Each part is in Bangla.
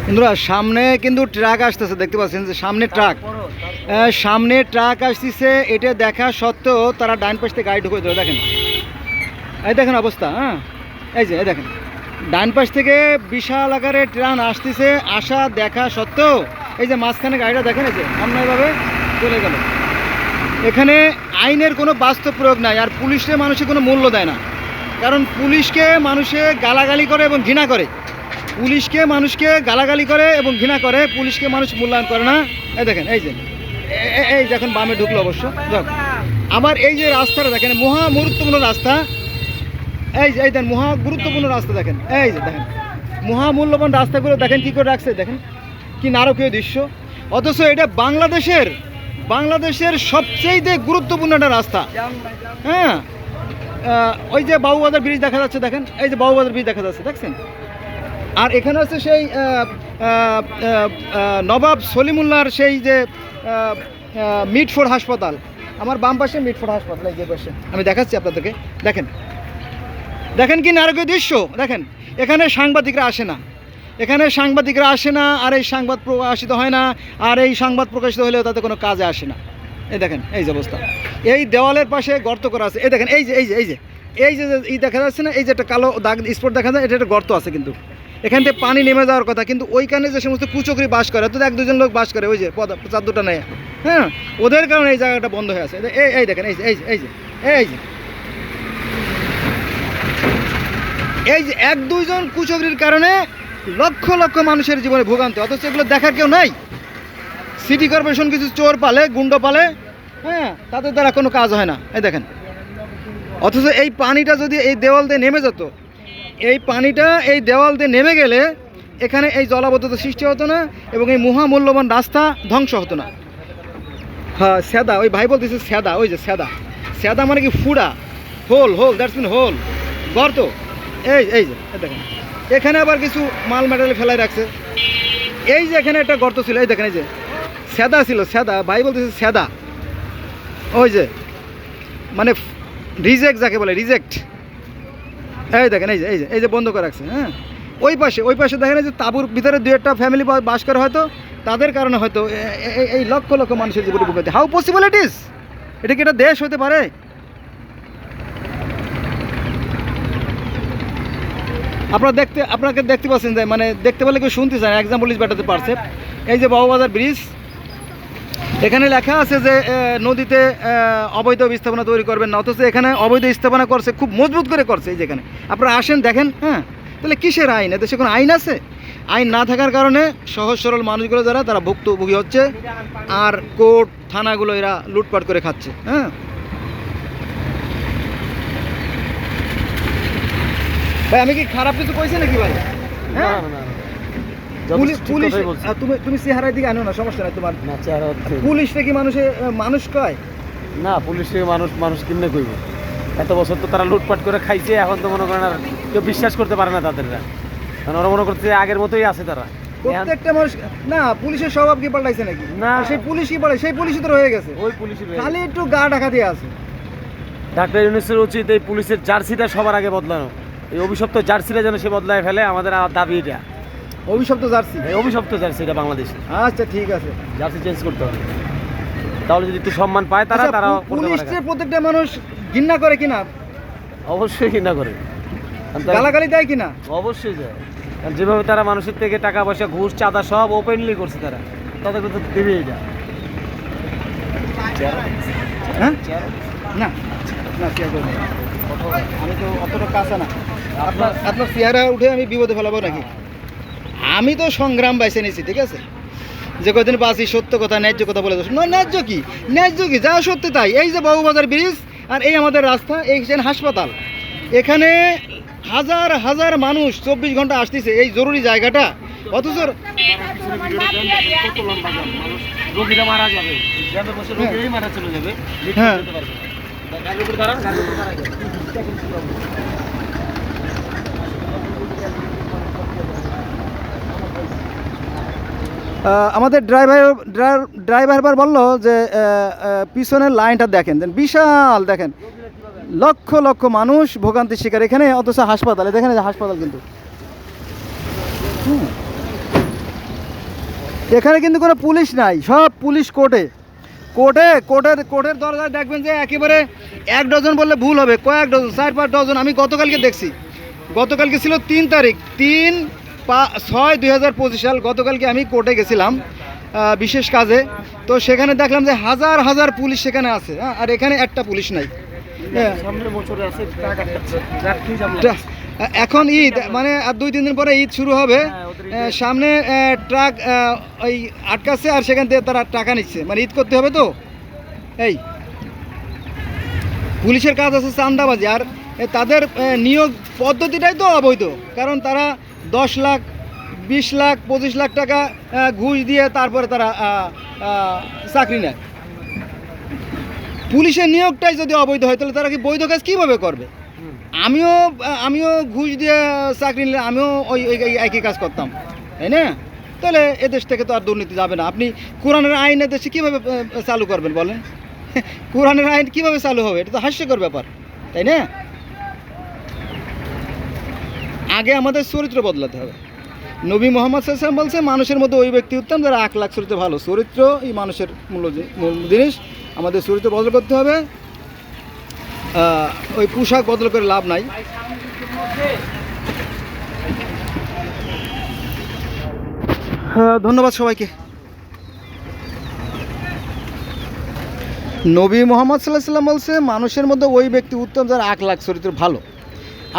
বন্ধুরা সামনে কিন্তু ট্রাক আসতেছে, দেখতে পাচ্ছেন যে সামনে ট্রাক আসতেছে। এটা দেখা সত্ত্বেও তারা ডান পাশ থেকে গাড়ি ঢুকে দেবে। দেখেন, এই দেখেন অবস্থা। হ্যাঁ, এই দেখেন ডান পাশ থেকে বিশাল আকারে ট্রান আসতেছে, আসা দেখা সত্ত্বেও এই যে মাঝখানে গাড়িটা দেখেন, এই যে অন্যায়ভাবে চলে গেল। এখানে আইনের কোনো বাস্তব প্রয়োগ নাই, আর পুলিশে মানুষে কোনো মূল্য দেয় না। কারণ পুলিশকে মানুষে গালাগালি করে এবং ঘৃণা করে, পুলিশকে মানুষ মূল্যায়ন করে না। এই দেখেন, এই দেখেন বামে ঢুকলো অবশ্য। আবার এই যে রাস্তাটা দেখেন, মহা গুরুত্বপূর্ণ রাস্তা। এই দেখেন মহা গুরুত্বপূর্ণ রাস্তা, দেখেন এই যে দেখেন মহামূল্যবান রাস্তাগুলো দেখেন কী করে রাখছে, দেখেন কি নারকীয় দৃশ্য। অথচ এটা বাংলাদেশের সবচেয়ে গুরুত্বপূর্ণ একটা রাস্তা। হ্যাঁ, ওই যে বাবুবাজার ব্রিজ দেখা যাচ্ছে, দেখেন এই যে বাবুবাজার ব্রিজ দেখা যাচ্ছে, দেখছেন। আর এখানে হচ্ছে সেই নবাব সলিমুল্লাহর সেই যে মিটফোর্ড হাসপাতাল, আমার বাম পাশে মিটফোর্ড হাসপাতাল, এই যে পাশে আমি দেখাচ্ছি আপনাদেরকে। দেখেন কি নারকীয় দৃশ্য। দেখেন এখানে সাংবাদিকরা আসে না, আর এই সংবাদ প্রকাশিত হয় না, আর এই সংবাদ প্রকাশিত হলেও তাতে কোনো কাজে আসে না। এই দেখেন এই যে অবস্থা। এই দেওয়ালের পাশে গর্ত করা আছে, এই দেখেন এই যে দেখা যাচ্ছে না, এই যে একটা কালো দাগ স্পট দেখা যায়, এটা একটা গর্ত আছে। কিন্তু এখান থেকে পানি নেমে যাওয়ার কথা, কিন্তু ওইখানে যে সমস্ত কুচক্রি বাস করে, তো 1-2 লোক বাস করে, ওই যে চাদরটা নেয়। হ্যাঁ, ওদের কারণে এই জায়গাটা বন্ধ হয়ে আছে। এই দেখেন এই যে 1-2 জন কুচক্রির কারণে লক্ষ লক্ষ মানুষের জীবনে ভোগান্তি। অথচ এগুলো দেখার কেউ নাই। সিটি কর্পোরেশন কিছু চোর পালে, গুন্ড পালে, হ্যাঁ, তাদের দ্বারা কোনো কাজ হয় না। এই দেখেন, অথচ এই পানিটা যদি এই দেওয়াল দিয়ে নেমে যেত, এই পানিটা এই দেওয়াল দিয়ে নেমে গেলে এখানে এই জলাবদ্ধতা সৃষ্টি হতো না, এবং এই মহামূল্যবান রাস্তা ধ্বংস হতো না। হ্যাঁ, স্যাদা, ওই ভাই বলতেছে স্যাদা, ওই যে স্যাদা মানে কি ফুড়া, হোল দ্যাটস মিন হোল, গর্ত। এই যে দেখেন এখানে আবার কিছু মাল মেটাল ফেলাই রাখছে। এই যে এখানে একটা গর্ত ছিল, এই দেখেন এই যে স্যাদা ছিল, ভাই বলতেছে স্যাদা, ওই যে মানে রিজেক্ট যাকে বলে, রিজেক্ট। এই দেখেন এই যে বন্ধ করে রাখছে। হ্যাঁ, ওই পাশে দেখেন যে তাঁবুর ভিতরে 2-1টা ফ্যামিলি বাস করে, হয়তো তাদের কারণে হয়তো এই লক্ষ লক্ষ মানুষের জীবনে ভোগান্তি। How possible it is? এটা কি একটা দেশ হতে পারে? আপনাকে দেখতে পাচ্ছেন যে মানে দেখতে পেলে কেউ শুনতে চায় না, এক্সাম্পল ইজ বেটার পারছে। এই যে বাবুবাজার ব্রিজ, এখানে লেখা আছে যে নদীতে অবৈধ স্থাপনা তৈরি করবেন না, অথচ এখানে অবৈধ স্থাপনা করছে, খুব মজবুত করে করছে। এই যেখানে আপনারা আসেন দেখেন। হ্যাঁ, তাহলে কিসের আইন? এদেশে কোনো আইন আছে? আইন না থাকার কারণে সহজ সরল মানুষগুলো তারা ভুক্তভোগী হচ্ছে, আর কোর্ট থানাগুলো এরা লুটপাট করে খাচ্ছে। হ্যাঁ ভাই, আমি কি খারাপ কিছু কইছি নাকি ভাই? হ্যাঁ, তুমি চেহারার দিকে আনো না, সমস্যা নাই তোমার। পুলিশটা কি মানুষ কয় না? পুলিশ থেকে মানুষ কেমনে কইব? এত বছর তো তারা লুটপাট করে খাইছে, এখন তো মনে করেন আর কেউ বিশ্বাস করতে পারে না তাদের। কারণ ওরা মনে করছে আগের মতোই আছে তারা। প্রত্যেকটা মানুষ না, পুলিশের স্বভাব কি পাল্টাইছে নাকি? না, সেই পুলিশই পাল্টাই, সেই পুলিশই তো রয়ে গেছে, ওই পুলিশই খালি একটু গা ঢাকা দিয়ে আছে। ডাক্তার ইউনূসের উচিত এই পুলিশের জার্সিটা সবার আগে বদলানো। এই অভিশপ্ত জার্সিটা যেন সে বদলায় ফেলে, আমাদের দাবি এটা। অভিশপ্ত জার্সি এটা বাংলাদেশে। আচ্ছা ঠিক আছে, জার্সি চেঞ্জ করতে হবে, তাহলে যদি একটু সম্মান পায় তারা। পুলিশকে প্রত্যেকটা মানুষ ঘৃণা করে কিনা? অবশ্যই ঘৃণা করে। গালাগালি দেয় কিনা? অবশ্যই দেয়। কারণ যেভাবে তারা মানুষের থেকে টাকা পয়সা, ঘুষ, চাঁদা সব ওপেনলি করছে তারা, তাদের কিন্তু দেবেই না। হ্যাঁ, না আমি তো অতটা কাছে না। আপনার চেহারা উঠে আমি বিপদে ফেলাবো নাকি? আমি তো সংগ্রাম বাইছে নিয়েছি, ঠিক আছে? যে কদিন বাঁচি সত্য কথা, ন্যায্য কথা বলে দোষ নয়। ন্যায্য কি যা সত্যি তাই। এই যে বাবুবাজার ব্রিজ, আর এই আমাদের রাস্তা, এই হাসপাতাল, এখানে হাজার হাজার মানুষ 24 ঘন্টা আসতেছে এই জরুরি জায়গাটা, অথচ মারা যাবে। হ্যাঁ, আমাদের ড্রাইভার বললো যে পিছনের লাইনটা দেখেন, বিশাল দেখেন, লক্ষ লক্ষ মানুষ ভোগান্তির শিকার এখানে, অথচ হাসপাতালে দেখেন, হাসপাতাল কিন্তু এখানে কিন্তু কোনো পুলিশ নাই, সব পুলিশ কোর্টের দরজায় দেখবেন যে একেবারে 1 ডজন বললে ভুল হবে, কয়েক ডজন, 4-5 ডজন। আমি গতকালকে দেখছি, গতকালকে ছিল 3 তারিখ, 3/6/2025 সাল। গতকালকে আমি কোর্টে গেছিলাম বিশেষ কাজে, তো সেখানে দেখলাম যে হাজার হাজার পুলিশ সেখানে আছে, হ্যাঁ, আর এখানে একটা পুলিশ নাই। হ্যাঁ, এখন ঈদ, মানে আর 2-3 দিন পরে ঈদ শুরু হবে। সামনে ট্রাক ওই আটকাচ্ছে, আর সেখান থেকে তারা টাকা নিচ্ছে, মানে ঈদ করতে হবে তো। এই পুলিশের কাজ আছে চাঁদাবাজি, আর তাদের নিয়োগ পদ্ধতিটাই তো অবৈধ, কারণ তারা 10 লাখ, 20 লাখ, 25 লাখ টাকা ঘুষ দিয়ে তারপরে তারা চাকরি নেয়। পুলিশের নিয়োগটাই যদি অবৈধ হয়, তাহলে তারা কি বৈধ কাজ কীভাবে করবে? আমিও ঘুষ দিয়ে চাকরি নিলে আমিও ওই একই কাজ করতাম, তাই না? তাহলে এদেশ থেকে তো আর দুর্নীতি যাবে না। আপনি কোরআনের আইন এদেশে কীভাবে চালু করবেন বলেন? কোরআনের আইন কীভাবে চালু হবে? এটা তো হাস্যকর ব্যাপার, তাই না? আগে আমাদের চরিত্র বদলাতে হবে। নবী মোহাম্মদ সাল্লাল্লাহু আলাইহি ওয়াসাল্লাম বলছে, মানুষের মধ্যে ওই ব্যক্তি উত্তম যারা আখলাক চরিত্র ভালো। চরিত্র এই মানুষের মূল জিনিস। আমাদের চরিত্র বদল করতে হবে, ওই পোশাক বদল করে লাভ নাই। ধন্যবাদ সবাইকে। নবী মোহাম্মদ সাল্লাল্লাহু আলাইহি ওয়াসাল্লাম বলছে, মানুষের মধ্যে ওই ব্যক্তি উত্তম যার আখলাক চরিত্র ভালো।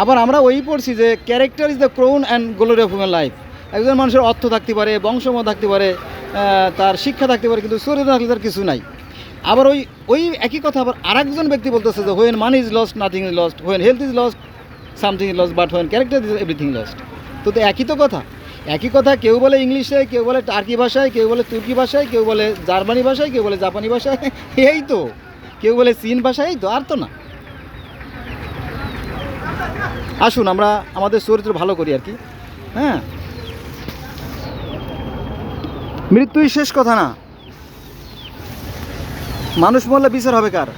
আবার আমরা ওই পড়ছি যে character is the crown and glory of human life. একজন মানুষের অর্থ থাকতে পারে, বংশময় থাকতে পারে, তার শিক্ষা থাকতে পারে, কিন্তু চরিত্র থাকলে তার কিছু নাই। আবার ওই একই কথা আবার আরেকজন ব্যক্তি বলতেছে যে when money is lost nothing is lost, when health is lost something is lost, but when character is everything lost. তো একই তো কথা, একই কথা। কেউ বলে ইংলিশে, কেউ বলে টার্কি ভাষায়, কেউ বলে তুর্কি ভাষায়, কেউ বলে জার্মানি ভাষায়, কেউ বলে জাপানি ভাষায়, এই তো, কেউ বলে চীন ভাষায়, এই তো, আর তো না। আসুন আমরা আমাদের চরিত্র ভালো করি আর কি। হ্যাঁ, মৃত্যুই শেষ কথা না। মানুষ মরলে বিচার হবে কার?